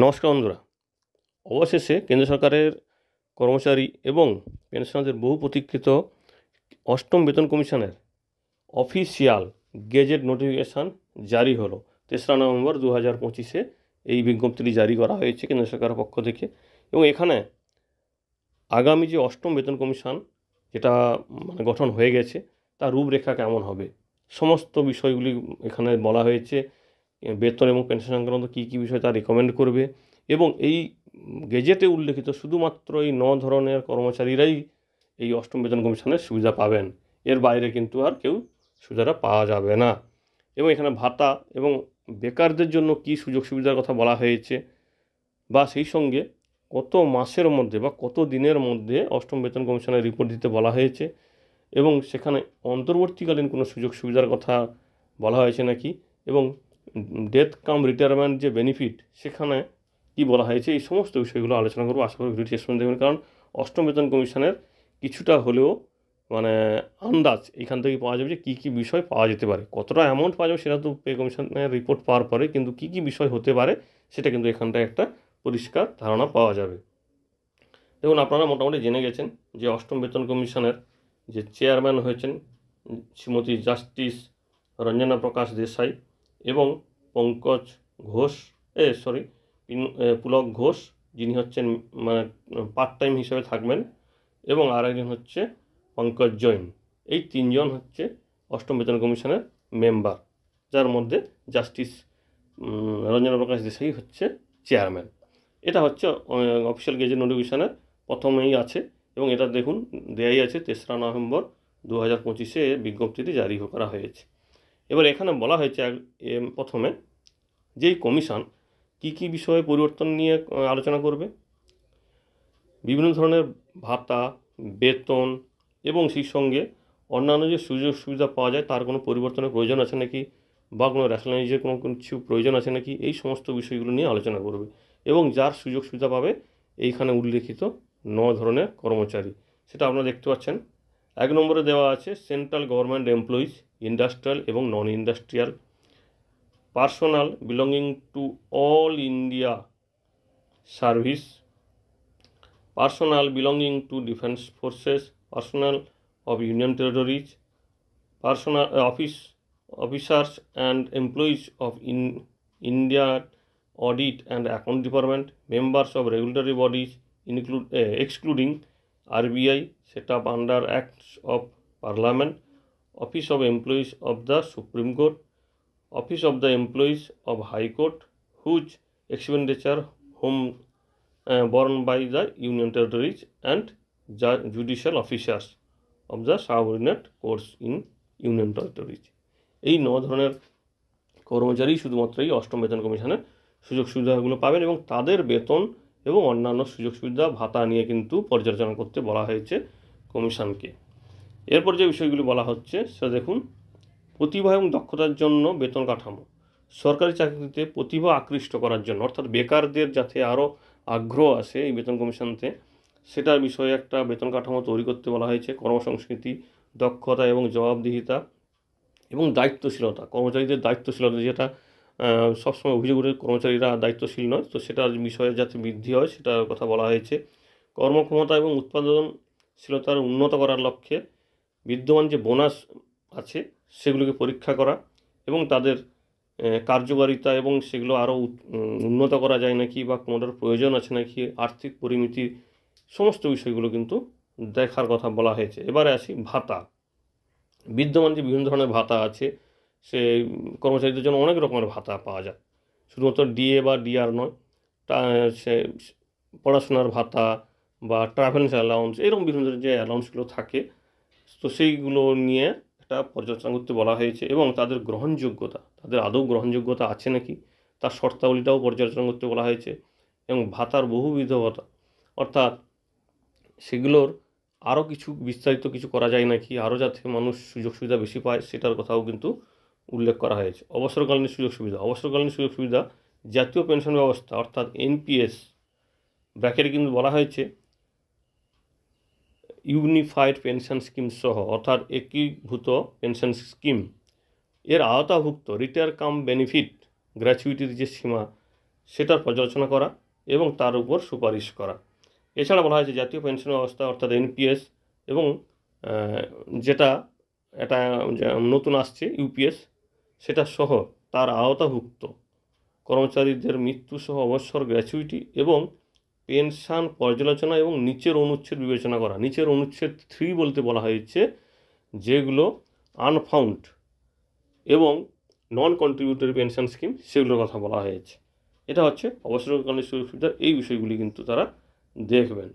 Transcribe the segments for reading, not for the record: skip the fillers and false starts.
নমস্কার বন্ধুরা। অবশেষে কেন্দ্র সরকারের কর্মচারী এবং পেনশনারদের বহু প্রতীক্ষিত অষ্টম বেতন কমিশনের অফিসিয়াল গেজেট নোটিফিকেশান জারি হলো। 3রা নভেম্বর 2025 এই বিজ্ঞপ্তিটি জারি করা হয়েছে কেন্দ্র সরকারের পক্ষ থেকে। এবং এখানে আগামী যে অষ্টম বেতন কমিশন যেটা গঠন হয়ে গেছে তার রূপরেখা কেমন হবে, সমস্ত বিষয়গুলি এখানে বলা হয়েছে। বেতন এবং পেনশন সংক্রান্ত কী কী বিষয় তা রেকমেন্ড করবে এবং এই গেজেটে উল্লেখিত শুধুমাত্র এই 9 ধরনের কর্মচারীরাই এই অষ্টম বেতন কমিশনের সুবিধা পাবেন। এর বাইরে কিন্তু আর কেউ সুবিধাটা পাওয়া যাবে না। এবং এখানে ভাতা এবং বেকারদের জন্য কী সুযোগ সুবিধার কথা বলা হয়েছে বা সেই সঙ্গে কত মাসের মধ্যে বা কত দিনের মধ্যে অষ্টম বেতন কমিশনের রিপোর্ট দিতে বলা হয়েছে এবং সেখানে অন্তর্বর্তীকালীন কোনো সুযোগ সুবিধার কথা বলা হয়েছে নাকি, এবং ডেথ কাম রিটায়ারমেন্ট যে বেনিফিট সেখানে কি বলা হয়েছে, এই সমস্ত বিষয়গুলো আলোচনা করবো। আশা করি ভিডিওটি শেষ পর্যন্ত দেখবেন, কারণ অষ্টম বেতন কমিশনের কিছুটা হলেও আন্দাজ এখান থেকে পাওয়া যাবে যে কী কী বিষয় পাওয়া যেতে পারে। কতটা অ্যামাউন্ট পাওয়া যাবে সেটা তো পে কমিশনের রিপোর্ট পাওয়ার পরে, কিন্তু কী কী বিষয় হতে পারে সেটা কিন্তু এখানটায় একটা পরিষ্কার ধারণা পাওয়া যাবে। দেখুন, আপনারা মোটামুটি জেনে গেছেন যে অষ্টম বেতন কমিশনের যে চেয়ারম্যান হয়েছেন শ্রীমতী জাস্টিস রঞ্জনা প্রকাশ দেশাই এবং পঙ্কজ ঘোষ পুলক ঘোষ, যিনি হচ্ছেন পার্ট টাইম হিসেবে থাকবেন, এবং আর একজন হচ্ছে পঙ্কজ জৈন। এই 3 জন হচ্ছে অষ্টম বেতন কমিশনের মেম্বার, যার মধ্যে জাস্টিস রঞ্জনা প্রকাশ দেশাই হচ্ছে চেয়ারম্যান। এটা হচ্ছে অফিসিয়াল গেজেট নোটিফিকেশনের প্রথমেই আছে এবং এটা দেখুন দেয়াই আছে 3রা নভেম্বর 2025 বিজ্ঞপ্তিটি জারি করা হয়েছে। এবার এখানে বলা হয়েছে প্রথমে যেই কমিশন কী কী বিষয়ে পরিবর্তন নিয়ে আলোচনা করবে। বিভিন্ন ধরনের ভাতা, বেতন এবং সেই সঙ্গে অন্যান্য যে সুযোগ সুবিধা পাওয়া যায় তার কোনো পরিবর্তনের প্রয়োজন আছে নাকি, বা কোনো রেশনালাইজের কোনো কিছু প্রয়োজন আছে নাকি, এই সমস্ত বিষয়গুলো নিয়ে আলোচনা করবে। এবং যার সুযোগ সুবিধা পাবে এইখানে উল্লেখিত 9 ধরনের কর্মচারী, সেটা আপনারা দেখতে পাচ্ছেন। 1 নম্বরে দেওয়া আছে সেন্ট্রাল গভর্নমেন্ট এমপ্লয়িজ, ইন্ডাস্ট্রিয়াল এবং non industrial personal belonging to all India service, personnel belonging to defense forces, personnel of union territories, personnel officers and employees of India Audit and Account Department, members of regulatory bodies excluding RBI set up under Acts of Parliament, Office of Employees of the Supreme Court, Office of the Employees of High Court, whose expenditure home borne by the union territories and judicial officers of the subordinate courts in union territories। এই 9 ধরনের কর্মচারী শুধুমাত্র এই অষ্টম বেতন কমিশনের সুযোগ সুবিধাগুলো পাবেন এবং তাদের বেতন এবং অন্যান্য সুযোগ সুবিধা ভাতা নিয়ে কিন্তু পর্যালোচনা করতে বলা হয়েছে কমিশনকে। এরপর যে বিষয়গুলি বলা হচ্ছে সেটা দেখুন। প্রতিভা এবং দক্ষতার জন্য বেতন কাঠামো। সরকারি চাকরিতে প্রতিভা আকৃষ্ট করার জন্য, অর্থাৎ বেকারদের যাতে আরও আগ্রহ আসে এই বেতন কমিশনতে, সেটার বিষয়ে একটা বেতন কাঠামো তৈরি করতে বলা হয়েছে। কর্মসংস্কৃতি, দক্ষতা এবং জবাবদিহিতা এবং দায়িত্বশীলতা, কর্মচারীদের দায়িত্বশীলতা, যেটা সবসময় অভিযোগ উঠে কর্মচারীরা দায়িত্বশীল নয়, তো সেটার বিষয়ে যাতে বৃদ্ধি হয় সেটার কথা বলা হয়েছে। কর্মক্ষমতা এবং উৎপাদনশীলতার উন্নত করার লক্ষ্যে বিদ্যমান যে বোনাস আছে সেগুলোকে পরীক্ষা করা এবং তাদের কার্যকারিতা এবং সেগুলো আরও উন্নত করা যায় নাকি বা কোনোটার প্রয়োজন আছে নাকি, আর্থিক পরিমিতি, সমস্ত বিষয়গুলো কিন্তু দেখার কথা বলা হয়েছে। এবারে আসি ভাতা। বিদ্যমান যে বিভিন্ন ধরনের ভাতা আছে, সে কর্মচারীদের জন্য অনেক রকমের ভাতা পাওয়া যায়, শুধুমাত্র ডিএ বা ডিআর নয়, সে পড়াশোনার ভাতা বা ট্রাভেল অ্যালাউন্স, এরকম বিভিন্ন ধরনের যে অ্যালাউন্সগুলো থাকে, তো সেইগুলো নিয়ে একটা পর্যালোচনা করতে বলা হয়েছে এবং তাদের গ্রহণযোগ্যতা, তাদের আদৌ গ্রহণযোগ্যতা আছে নাকি তার শর্তাবলীটাও পর্যালোচনা করতে বলা হয়েছে। এবং ভাতার বহুবিধতা, অর্থাৎ সেগুলোর আরও কিছু বিস্তারিত কিছু করা যায় নাকি, আরও যাতে মানুষ সুযোগ সুবিধা বেশি পায় সেটার কথাও কিন্তু উল্লেখ করা হয়েছে। অবসরকালীন সুযোগ সুবিধা জাতীয় পেনশন ব্যবস্থা অর্থাৎ এনপিএস ব্র্যাকেটে কিন্তু বলা হয়েছে ইউনিফাইড পেনশন স্কিম সহ, অর্থাৎ একীভূত পেনশন স্কিম এর আওতাভুক্ত রিটায়ার কাম বেনিফিট গ্র্যাচুইটির যে সীমা সেটার পর্যালোচনা করা এবং তার উপর সুপারিশ করা। এছাড়া বলা হয়েছে জাতীয় পেনশন ব্যবস্থা অর্থাৎ এনপিএস এবং যেটা এটা নতুন আসছে ইউপিএস সেটা সহ তার আওতাভুক্ত কর্মচারীদের মৃত্যুসহ অবসর গ্র্যাচুইটি এবং পেনশন পর্যালোচনা এবং নিচের অনুচ্ছেদ বিবেচনা করা। নিচের অনুচ্ছেদ 3 বলতে বলা হয়েছে যেগুলো আনফাউন্ড এবং নন কন্ট্রিবিউটরি পেনশন স্কিম সেগুলোর কথা বলা হয়েছে। এটা হচ্ছে অবসরকালীন সুযোগ সুবিধার এই বিষয়গুলি কিন্তু তারা দেখবেন।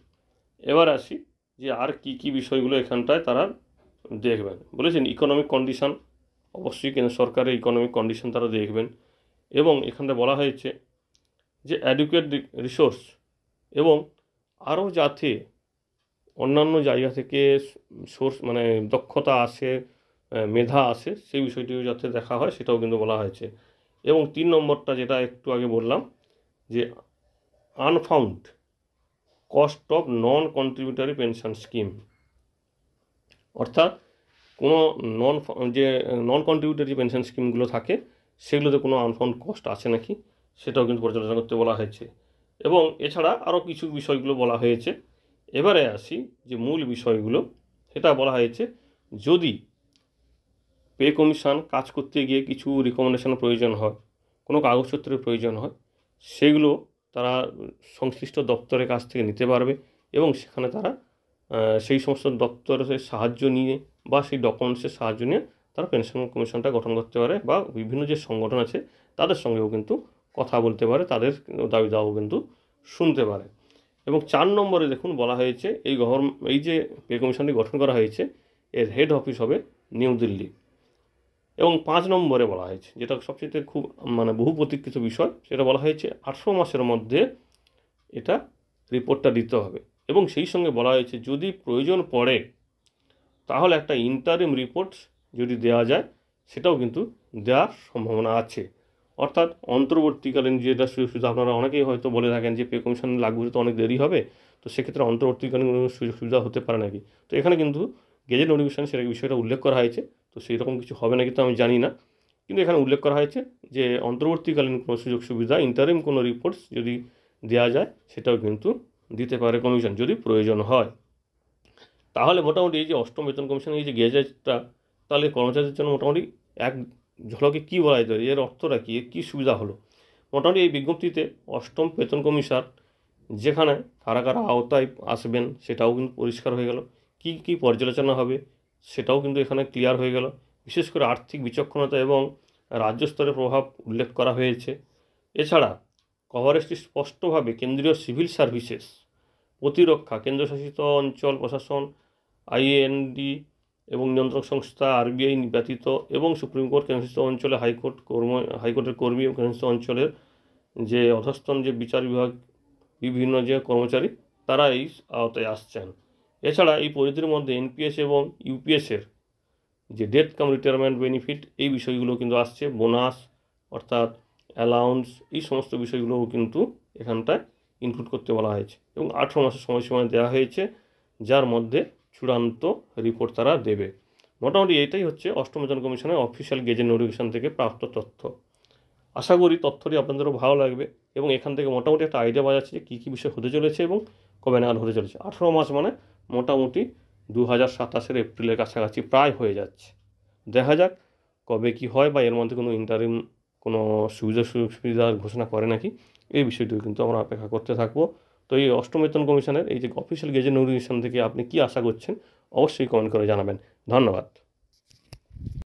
এবার আসি যে আর কি বিষয়গুলো এখানটায় তারা দেখবেন। বলেছেন ইকোনমিক কন্ডিশন, অবশ্যই কেন্দ্র সরকারের ইকোনমিক কন্ডিশন তারা দেখবেন এবং এখানটা বলা হয়েছে যে অ্যাডুকুয়েট রিসোর্স এবং আরও যাতে অন্যান্য জায়গা থেকে সোর্স মানে দক্ষতা আসে, মেধা আসে, সেই বিষয়টিও যাতে দেখা হয় সেটাও কিন্তু বলা হয়েছে। এবং 3 নম্বরটা যেটা একটু আগে বললাম যে unfound cost of non contributory pension scheme, অর্থাৎ কোনো নন কন্ট্রিবিউটরি পেনশন স্কিমগুলো থাকে সেগুলোতে কোনো আনফাউন্ড কস্ট আছে নাকি সেটাও কিন্তু পর্যালোচনা করতে বলা হয়েছে। এবং এছাড়া আরও কিছু বিষয়গুলো বলা হয়েছে। এবারে আসি যে মূল বিষয়গুলো, সেটা বলা হয়েছে যদি পে কমিশন কাজ করতে গিয়ে কিছু রিকমেন্ডেশনের প্রয়োজন হয়, কোনো কাগজপত্রের প্রয়োজন হয়, সেগুলো তারা সংশ্লিষ্ট দপ্তরের কাছ থেকে নিতে পারবে এবং সেখানে তারা সেই সমস্ত দপ্তরের সাহায্য নিয়ে বা সেই ডকুমেন্টসের সাহায্য নিয়ে তারা পেনশন কমিশনটা গঠন করতে পারে বা বিভিন্ন যে সংগঠন আছে তাদের সঙ্গেও কিন্তু কথা বলতে পারে, তাদের দাবি দাওয়াও কিন্তু শুনতে পারে। এবং 4 নম্বরে দেখুন বলা হয়েছে এই যে পে কমিশনটি গঠন করা হয়েছে এর হেড অফিস হবে নিউ দিল্লি। এবং 5 নম্বরে বলা হয়েছে যেটা সবচেয়ে খুব বহু প্রতীক্ষিত বিষয়, সেটা বলা হয়েছে 18 মাসের মধ্যে এটা রিপোর্টটা দিতে হবে এবং সেই সঙ্গে বলা হয়েছে যদি প্রয়োজন পড়ে তাহলে একটা ইন্টারিম রিপোর্ট যদি দেওয়া যায় সেটাও কিন্তু দেওয়ার সম্ভাবনা আছে। অর্থাৎ অন্তর্বর্তীকালীন যেটা সুযোগ সুবিধা আপনারা অনেকেই হয়তো বলে থাকেন যে পে কমিশন লাগু হতে অনেক দেরি হবে, তো সেক্ষেত্রে অন্তর্বর্তীকালীন সুযোগ সুবিধা হতে পারে নাকি, তো এখানে কিন্তু গেজেট নোটিফিকেশন সেটা বিষয়টা উল্লেখ করা হয়েছে। তো সেই রকম কিছু হবে নাকি তো আমি জানি না, কিন্তু এখানে উল্লেখ করা হয়েছে যে অন্তর্বর্তীকালীন কোনো সুযোগ সুবিধা ইন্টারিম কোনো রিপোর্টস যদি দেওয়া যায় সেটাও কিন্তু দিতে পারে কমিশন যদি প্রয়োজন হয়। তাহলে মোটামুটি এই যে অষ্টম বেতন কমিশনের এই যে গেজেটটা তাহলে কর্মচারীদের জন্য মোটামুটি এক ঝলকে কী বলা যেতে পারে, এর অর্থটা কী, কী সুবিধা হলো। মোটামুটি এই বিজ্ঞপ্তিতে অষ্টম বেতন কমিশন যেখানে কারা কারা আওতায় আসবেন সেটাও কিন্তু পরিষ্কার হয়ে গেল, কী পর্যালোচনা হবে সেটাও কিন্তু এখানে ক্লিয়ার হয়ে গেল। বিশেষ করে আর্থিক বিচক্ষণতা এবং রাজ্য স্তরের প্রভাব উল্লেখ করা হয়েছে। এছাড়া কভারেজটি স্পষ্টভাবে কেন্দ্রীয় সিভিল সার্ভিসেস, প্রতিরক্ষা, কেন্দ্রশাসিত অঞ্চল প্রশাসন, আইএনডি এবং নিয়ন্ত্রক সংস্থা আরবিআই ব্যতীত এবং সুপ্রিম কোর্ট কেন্দ্রশাসিত অঞ্চলে হাইকোর্টের কর্মী এবং কেন্দ্রশাসিত অঞ্চলের যে অধস্তন যে বিচার বিভাগ বিভিন্ন যে কর্মচারী তারা এই আওতায় আসছেন। এছাড়া এই পরিধির মধ্যে এনপিএস এবং ইউপিএসের যে ডেথ কাম রিটায়ারমেন্ট বেনিফিট এই বিষয়গুলো কিন্তু আসছে, বোনাস অর্থাৎ অ্যালাউন্স এই সমস্ত বিষয়গুলোও কিন্তু এখানটায় ইনক্লুড করতে বলা হয়েছে এবং 18 মাসের সময়সীমা দেওয়া হয়েছে যার মধ্যে চূড়ান্ত রিপোর্ট তারা দেবে। মোটামুটি এটাই হচ্ছে অষ্টম বেতন কমিশনের অফিসিয়াল গেজেট নোটিফিকেশন থেকে প্রাপ্ত তথ্য। আশা করি তথ্যটি আপনাদেরও ভালো লাগবে এবং এখান থেকে মোটামুটি একটা আইডিয়া পাওয়া যাচ্ছে যে কী কী বিষয় হতে চলেছে এবং কবে নাগাদ হতে চলেছে। 18 মাস মানে মোটামুটি 2027 এপ্রিলের কাছাকাছি প্রায় হয়ে যাচ্ছে। দেখা যাক কবে কি হয় বা এর মধ্যে কোনো ইন্টারিম কোনো সুযোগ সুবিধা ঘোষণা করে নাকি, এই বিষয়টিও কিন্তু আমরা অপেক্ষা করতে থাকবো। তো এই অষ্টম বেতন কমিশনের এই যে অফিসিয়াল গেজেট নোটিফিকেশন থেকে আপনি কি আশা করছেন অবশ্যই কমেন্ট করে জানাবেন। ধন্যবাদ।